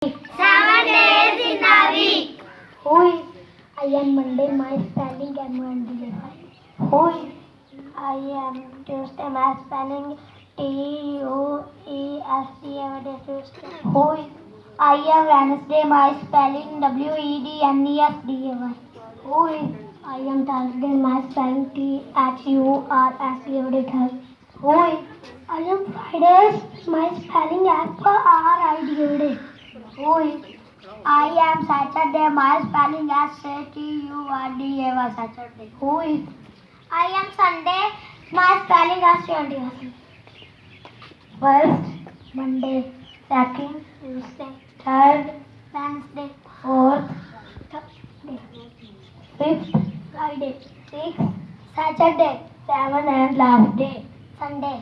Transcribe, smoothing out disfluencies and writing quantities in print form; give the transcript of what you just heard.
7 days in the week. Who is I am Monday, my spelling M-O-N-D-A. Who is I am Tuesday, my spelling T-U-E-S-D-A. Tuesday. Who is I am Wednesday, my spelling W-E-D-N-E-S-D-A. Who is I am Thursday, my spelling T-H-U-R-S-D-A. Who is I am Friday, my spelling F-R-I-D-A. Who is I am Saturday, my spelling S-A-T-U-R-D-A. Saturday. Who is I am Sunday, my spelling S-T-U-R-D-A. First, Monday. Second, Tuesday. Third, Wednesday. Fourth, Thursday. Fifth, Friday. Sixth, Saturday. Seventh and last day, Sunday.